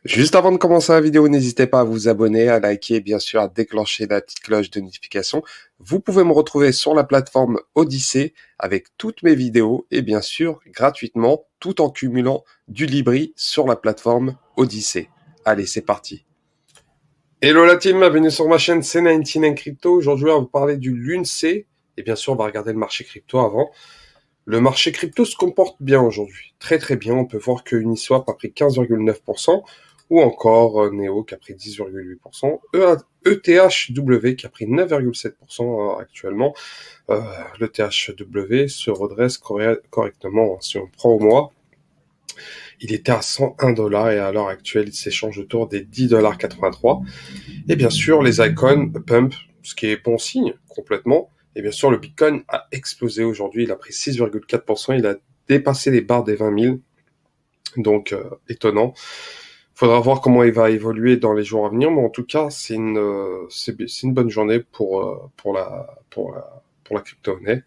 Juste avant de commencer la vidéo, n'hésitez pas à vous abonner, à liker et bien sûr à déclencher la petite cloche de notification. Vous pouvez me retrouver sur la plateforme Odyssée avec toutes mes vidéos et bien sûr gratuitement tout en cumulant du Libri sur la plateforme Odyssée. Allez, c'est parti. Hello la team, bienvenue sur ma chaîne C99 Crypto. Aujourd'hui, on va vous parler du LUNC et bien sûr, on va regarder le marché crypto avant. Le marché crypto se comporte bien aujourd'hui, très très bien. On peut voir que Uniswap a pris 15,9%, ou encore Neo qui a pris 10,8%, ETHW qui a pris 9,7% actuellement. Le THW se redresse correctement si on prend au mois. Il était à 101 $ et à l'heure actuelle, il s'échange autour des 10,83 $. Et bien sûr, les icons pump, ce qui est bon signe complètement. Et bien sûr, le Bitcoin a explosé aujourd'hui. Il a pris 6,4%. Il a dépassé les barres des 20 000. Donc, étonnant. Faudra voir comment il va évoluer dans les jours à venir. Mais en tout cas, c'est une bonne journée pour la crypto-monnaie,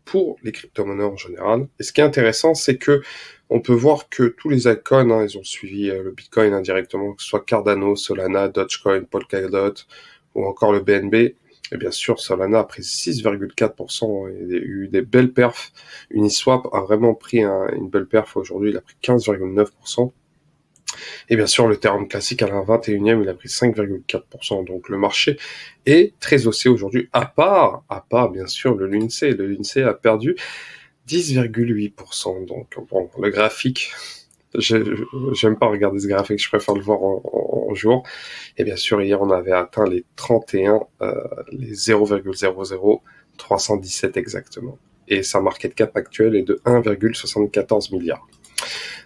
pour les crypto-monnaies en général. Et ce qui est intéressant, c'est que on peut voir que tous les icons, ils ont suivi le Bitcoin indirectement, que ce soit Cardano, Solana, Dogecoin, Polkadot ou encore le BNB. Et bien sûr, Solana a pris 6,4%. Il y a eu des belles perfs. Uniswap a vraiment pris une belle perf aujourd'hui. Il a pris 15,9%. Et bien sûr, le Ethereum classique à la 21e, il a pris 5,4%. Donc le marché est très haussé aujourd'hui, à part bien sûr le LUNC. Le LUNC a perdu 10,8%. Donc bon, le graphique, j'aime pas regarder ce graphique, je préfère le voir en jour. Et bien sûr, hier, on avait atteint les 31, les 0,00317 exactement. Et sa market cap actuelle est de 1,74 milliard.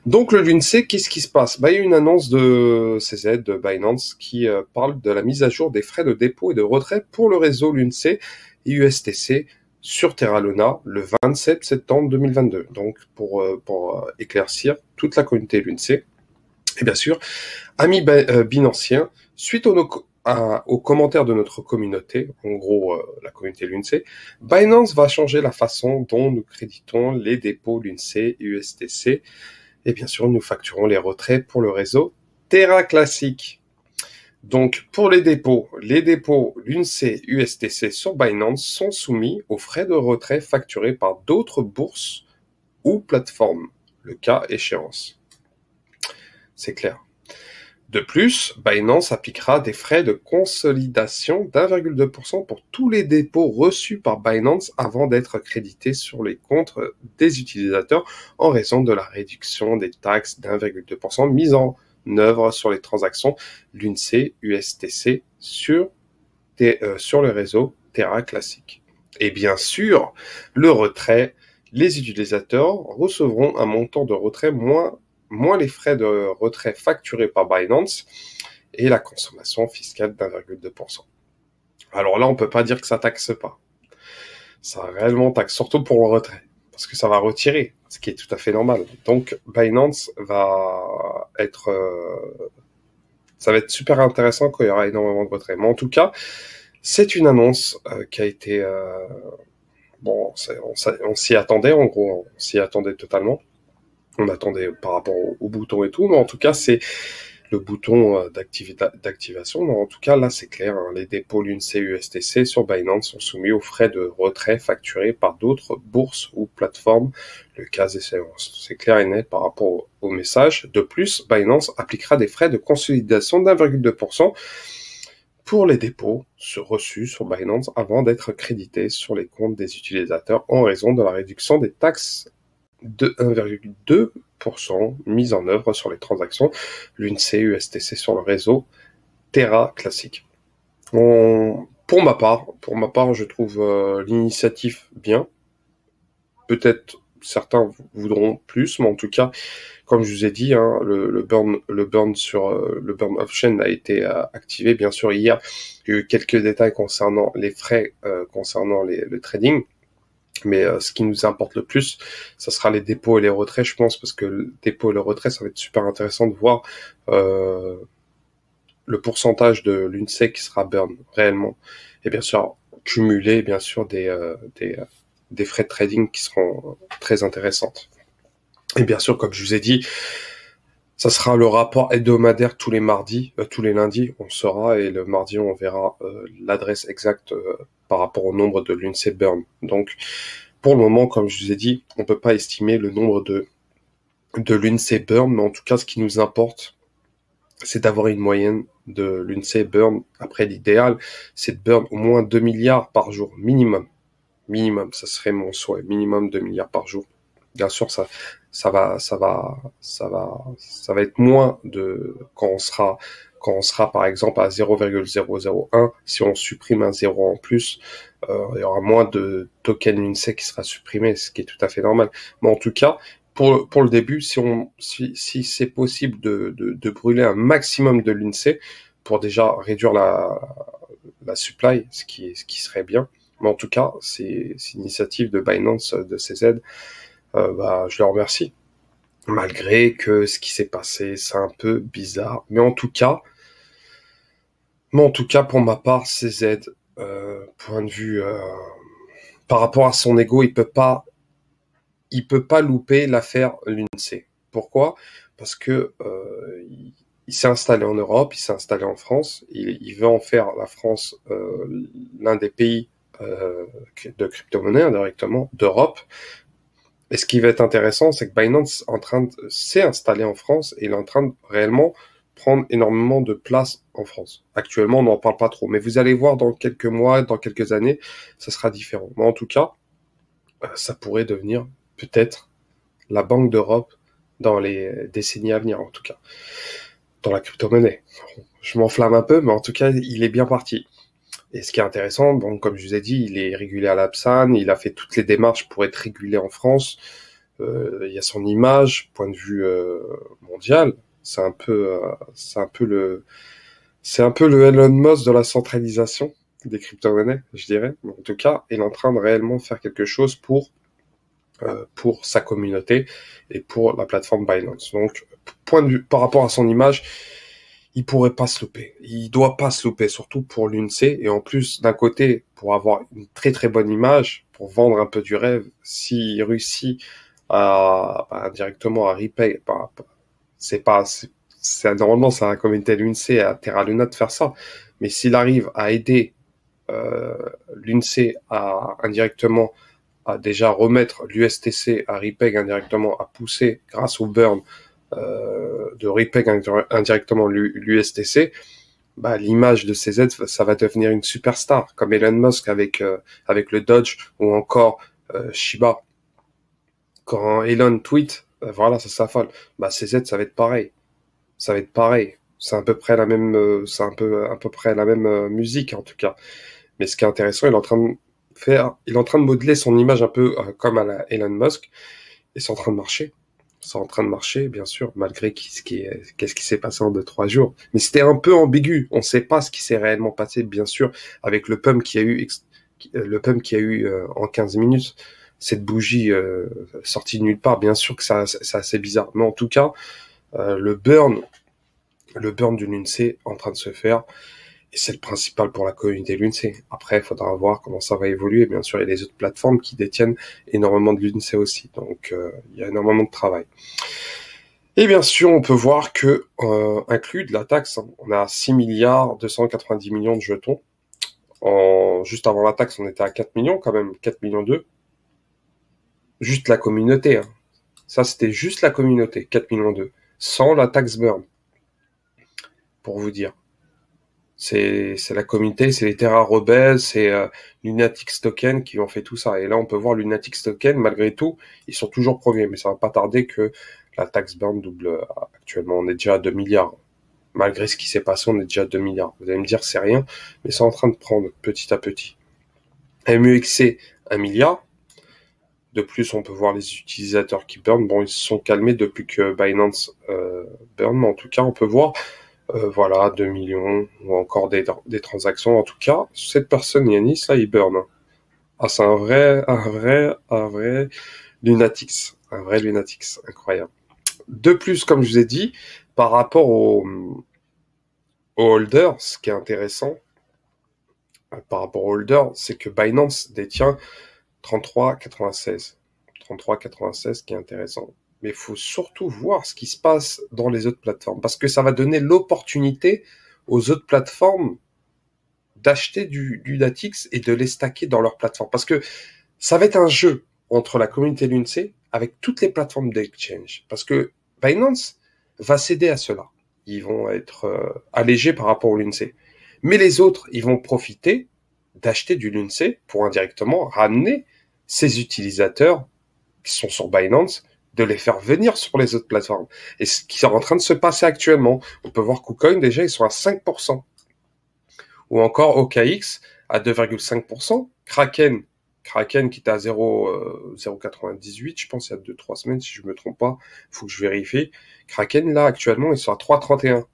Donc le LUNC, qu'est-ce qui se passe? Il y a une annonce de CZ, de Binance, qui parle de la mise à jour des frais de dépôt et de retrait pour le réseau LUNC et USTC sur Terra Luna le 27 septembre 2022. Donc pour éclaircir toute la communauté LUNC. Et bien sûr, amis binanciens, suite aux commentaires de notre communauté, en gros la communauté LUNC, Binance va changer la façon dont nous créditons les dépôts LUNC et USTC. Et bien sûr, nous facturons les retraits pour le réseau Terra Classic. Donc, pour les dépôts LUNC USTC sur Binance sont soumis aux frais de retrait facturés par d'autres bourses ou plateformes, le cas échéance. C'est clair. De plus, Binance appliquera des frais de consolidation d'1,2% pour tous les dépôts reçus par Binance avant d'être crédités sur les comptes des utilisateurs en raison de la réduction des taxes d'1,2% mises en œuvre sur les transactions LUNC USTC sur le réseau Terra Classic. Et bien sûr, le retrait, les utilisateurs recevront un montant de retrait moins les frais de retrait facturés par Binance et la consommation fiscale d'1,2%. Alors là, on peut pas dire que ça taxe pas. Ça réellement taxe, surtout pour le retrait, parce que ça va retirer, ce qui est tout à fait normal. Donc Binance va être... ça va être super intéressant quand il y aura énormément de retrait. Mais en tout cas, c'est une annonce qui a été... bon, on s'y attendait, en gros, on s'y attendait totalement. On attendait par rapport au bouton et tout, mais en tout cas, c'est le bouton d'activation. Mais en tout cas, là, c'est clair, hein, les dépôts LUNC USTC sur Binance sont soumis aux frais de retrait facturés par d'autres bourses ou plateformes, le cas échéant. C'est clair et net par rapport au message. De plus, Binance appliquera des frais de consolidation d'1,2% pour les dépôts reçus sur Binance avant d'être crédités sur les comptes des utilisateurs en raison de la réduction des taxes de 1,2% mise en œuvre sur les transactions LUNC USTC sur le réseau Terra Classic. Pour ma part, je trouve l'initiative bien. Peut-être certains voudront plus, mais en tout cas, comme je vous ai dit, hein, le burn sur le burn off-chain a été activé. Bien sûr, hier, il y a eu quelques détails concernant les frais, concernant le trading. Mais ce qui nous importe le plus, ça sera les dépôts et les retraits, je pense, parce que le dépôt et le retrait, ça va être super intéressant de voir le pourcentage de l'UNC qui sera burn réellement. Et bien sûr, cumuler, bien sûr, des frais de trading qui seront très intéressantes. Et bien sûr, comme je vous ai dit, Ça sera le rapport hebdomadaire tous les mardis, tous les lundis, on saura, et le mardi, on verra l'adresse exacte par rapport au nombre de l'INSEE burn. Donc, pour le moment, comme je vous ai dit, on peut pas estimer le nombre de l'INSEE burn, mais en tout cas, ce qui nous importe, c'est d'avoir une moyenne de l'INSEE burn. Après, l'idéal, c'est de burn au moins 2 milliards par jour, minimum. Minimum, ça serait mon souhait, minimum 2 milliards par jour. Bien sûr, ça va être moins de quand on sera par exemple à 0,001. Si on supprime un 0 en plus, il y aura moins de tokens l'INSEE qui sera supprimé, ce qui est tout à fait normal. Mais en tout cas, pour le début, si c'est possible de brûler un maximum de l'INSEE pour déjà réduire la supply, ce qui serait bien. Mais en tout cas, c'est une initiative de Binance, de CZ. Je le remercie. Malgré que ce qui s'est passé, c'est un peu bizarre. Mais en tout cas, pour ma part, CZ, point de vue, par rapport à son ego, il peut pas louper l'affaire l'INSEE. Pourquoi? Parce que il s'est installé en Europe, il s'est installé en France, il veut en faire la France l'un des pays de crypto-monnaie indirectement d'Europe. Et ce qui va être intéressant, c'est que Binance s'est installé en France et il est en train de réellement prendre énormément de place en France. Actuellement, on n'en parle pas trop, mais vous allez voir dans quelques mois, dans quelques années, ça sera différent. Mais en tout cas, ça pourrait devenir peut-être la Banque d'Europe dans les décennies à venir, en tout cas, dans la crypto-monnaie. Je m'enflamme un peu, mais en tout cas, il est bien parti. Et ce qui est intéressant, bon, comme je vous ai dit, il est régulé à l'Absan, il a fait toutes les démarches pour être régulé en France. Il y a son image, point de vue mondial. C'est un peu le Elon Musk de la centralisation des crypto-monnaies, je dirais. En tout cas, il est en train de réellement faire quelque chose pour sa communauté et pour la plateforme Binance. Donc, point de vue par rapport à son image, il pourrait pas se louper. Il doit pas se louper, surtout pour l'INSEE. Et en plus, d'un côté, pour avoir une très très bonne image, pour vendre un peu du rêve, s'il réussit directement à repay, normalement, c'est un comité de l'INSEE à Terra Luna de faire ça. Mais s'il arrive à aider l'INSEE à indirectement à déjà remettre l'USTC à repeg indirectement, à pousser grâce au burn de repeg indirectement l'USTC, l'image de CZ, ça va devenir une superstar, comme Elon Musk avec le Dodge ou encore Shiba. Quand Elon tweet, voilà, ça s'affole. CZ, ça va être pareil. Ça va être pareil. C'est à peu près la même, à peu près la même musique en tout cas. Mais ce qui est intéressant, il est en train de modeler son image un peu comme à la Elon Musk, et c'est en train de marcher. C'est en train de marcher, bien sûr, malgré qu'est-ce qui s'est passé en 2-3 jours. Mais c'était un peu ambigu. On ne sait pas ce qui s'est réellement passé, bien sûr, avec le pump qu'il y a eu en 15 minutes. Cette bougie sortie de nulle part, bien sûr que c'est assez bizarre. Mais en tout cas, le burn du l'INSEE en train de se faire. Et c'est le principal pour la communauté l'INSEE. Après, il faudra voir comment ça va évoluer. Bien sûr, il y a les autres plateformes qui détiennent énormément de l'INSEE aussi. Donc, il y a énormément de travail. Et bien sûr, on peut voir que, inclus de la taxe, on a 6 milliards 290 millions de jetons. Juste avant la taxe, on était à 4 millions quand même, 4 millions 2. Juste la communauté. Ça, c'était juste la communauté, 4 millions 2. Sans la taxe burn. Pour vous dire. C'est la communauté, c'est les Terra rebelles, c'est Lunatix Token qui ont fait tout ça. Et là, on peut voir Lunatix Token, malgré tout, ils sont toujours premiers. Mais ça va pas tarder que la taxe burn double. Actuellement, on est déjà à 2 milliards. Malgré ce qui s'est passé, on est déjà à 2 milliards. Vous allez me dire, c'est rien, mais c'est en train de prendre petit à petit. MUXC, 1 milliard. De plus, on peut voir les utilisateurs qui burn. Bon, ils se sont calmés depuis que Binance burn, mais en tout cas, on peut voir 2 millions, ou encore des transactions. En tout cas, cette personne, Yanis, là, il burn. Ah, c'est un vrai Lunatix. Un vrai Lunatix. Incroyable. De plus, comme je vous ai dit, par rapport au holder, ce qui est intéressant, par rapport au holder, c'est que Binance détient 33,96. 33,96, qui est intéressant. mais il faut surtout voir ce qui se passe dans les autres plateformes, parce que ça va donner l'opportunité aux autres plateformes d'acheter du DATX et de les stacker dans leur plateforme. Parce que ça va être un jeu entre la communauté Lunce avec toutes les plateformes d'exchange. Parce que Binance va céder à cela. Ils vont être allégés par rapport au Lunce. Mais les autres, ils vont profiter d'acheter du Lunce pour indirectement ramener ces utilisateurs qui sont sur Binance, de les faire venir sur les autres plateformes. Et ce qui est en train de se passer actuellement, on peut voir KuCoin, déjà, ils sont à 5%. Ou encore OKX à 2,5%. Kraken qui était à 0,98, je pense, il y a 2-3 semaines, si je me trompe pas. Faut que je vérifie. Kraken, là, actuellement, ils sont à 3,31.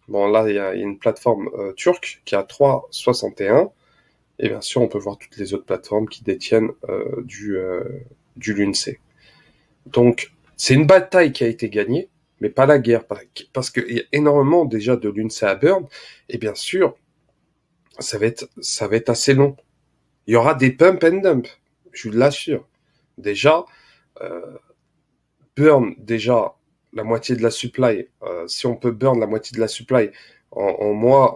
Bon, là, il y a une plateforme turque qui est à 3,61. Et bien sûr, on peut voir toutes les autres plateformes qui détiennent du Lunce. Donc, c'est une bataille qui a été gagnée, mais pas la guerre, parce qu'il y a énormément déjà de Lunce à burn, et bien sûr, ça va être assez long. Il y aura des pump and dump, je vous l'assure. Déjà, burn déjà la moitié de la supply. Si on peut burn la moitié de la supply en moins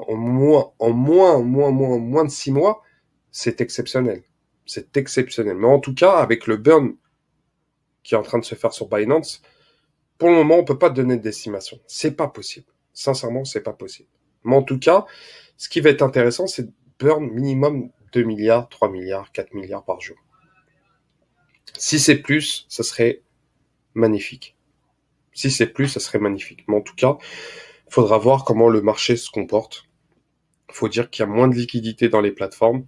de 6 mois, c'est exceptionnel. C'est exceptionnel. Mais en tout cas, avec le burn qui est en train de se faire sur Binance, pour le moment, on peut pas donner de d'estimation. C'est pas possible. Sincèrement, c'est pas possible. Mais en tout cas, ce qui va être intéressant, c'est de burn minimum 2 milliards, 3 milliards, 4 milliards par jour. Si c'est plus, ça serait magnifique. Si c'est plus, ça serait magnifique. Mais en tout cas, il faudra voir comment le marché se comporte. Il faut dire qu'il y a moins de liquidité dans les plateformes.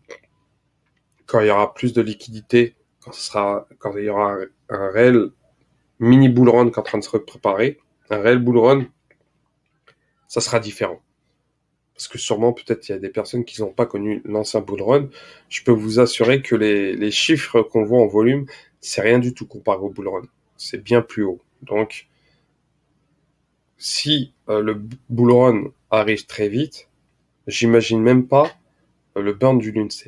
Quand il y aura plus de liquidité, quand il y aura un réel mini bull run qui est en train de se préparer, un réel bull run, ça sera différent. Parce que sûrement, peut-être, il y a des personnes qui n'ont pas connu l'ancien bull run. Je peux vous assurer que les chiffres qu'on voit en volume, c'est rien du tout comparé au bull run. C'est bien plus haut. Donc, si le bull run arrive très vite, j'imagine même pas le burn du Lunce.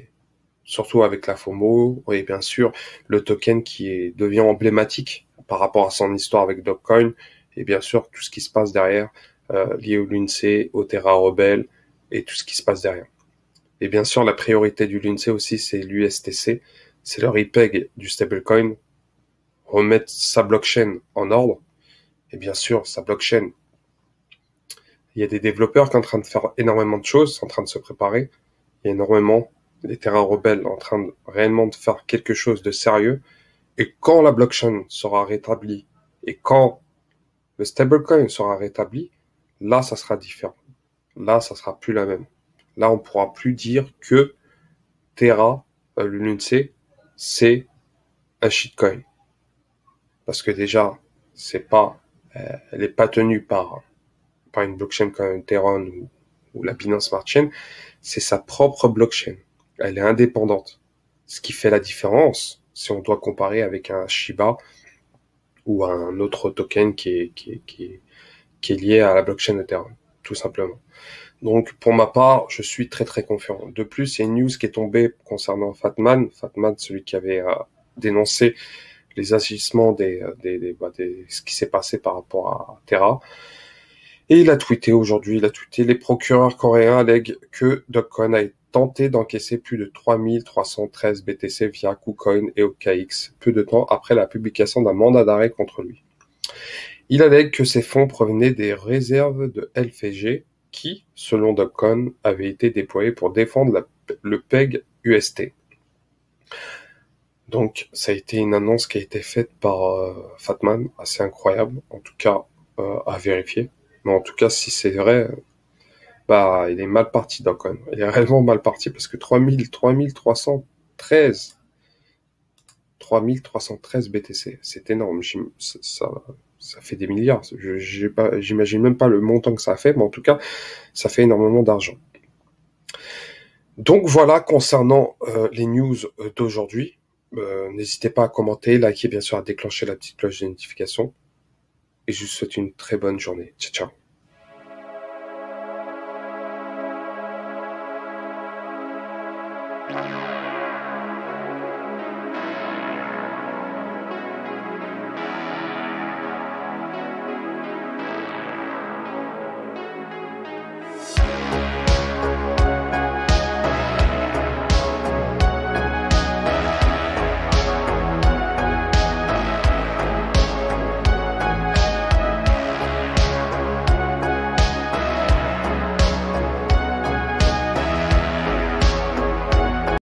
Surtout avec la FOMO et bien sûr le token qui devient emblématique par rapport à son histoire avec Dogecoin et bien sûr tout ce qui se passe derrière lié au Lunce, au Terra Rebel et tout ce qui se passe derrière. Et bien sûr la priorité du Lunce aussi c'est l'USTC, c'est le repeg du stablecoin, remettre sa blockchain en ordre et bien sûr sa blockchain. Il y a des développeurs qui sont en train de faire énormément de choses, en train de se préparer. Il y a énormément les Terra rebelles en train de réellement de faire quelque chose de sérieux. Et quand la blockchain sera rétablie et quand le stablecoin sera rétabli, là, ça sera différent. Là, ça sera plus la même. Là, on pourra plus dire que Terra, le Lunce, c'est un shitcoin. Parce que déjà, elle est pas tenue par une blockchain comme Ethereum ou la Binance Smart Chain, c'est sa propre blockchain. Elle est indépendante. Ce qui fait la différence, si on doit comparer avec un Shiba ou un autre token qui est lié à la blockchain Ethereum, tout simplement. Donc, pour ma part, je suis très très confiant. De plus, il y a une news qui est tombée concernant Fatman, celui qui avait dénoncé les agissements ce qui s'est passé par rapport à Terra. Et il a tweeté aujourd'hui, les procureurs coréens allèguent que Dogecoin a tenté d'encaisser plus de 3313 BTC via KuCoin et OKX, peu de temps après la publication d'un mandat d'arrêt contre lui. Il allègue que ces fonds provenaient des réserves de LFG qui, selon Dogecoin, avaient été déployés pour défendre le PEG UST. Donc, ça a été une annonce qui a été faite par Fatman, assez incroyable, en tout cas à vérifier. Mais en tout cas, si c'est vrai, il est mal parti, Dogecoin. Il est réellement mal parti parce que 3313 BTC, c'est énorme. Ça fait des milliards. J'imagine même pas le montant que ça fait, mais en tout cas, ça fait énormément d'argent. Donc voilà, concernant les news d'aujourd'hui, n'hésitez pas à commenter, liker, bien sûr, à déclencher la petite cloche de notification. Et je vous souhaite une très bonne journée. Ciao, ciao.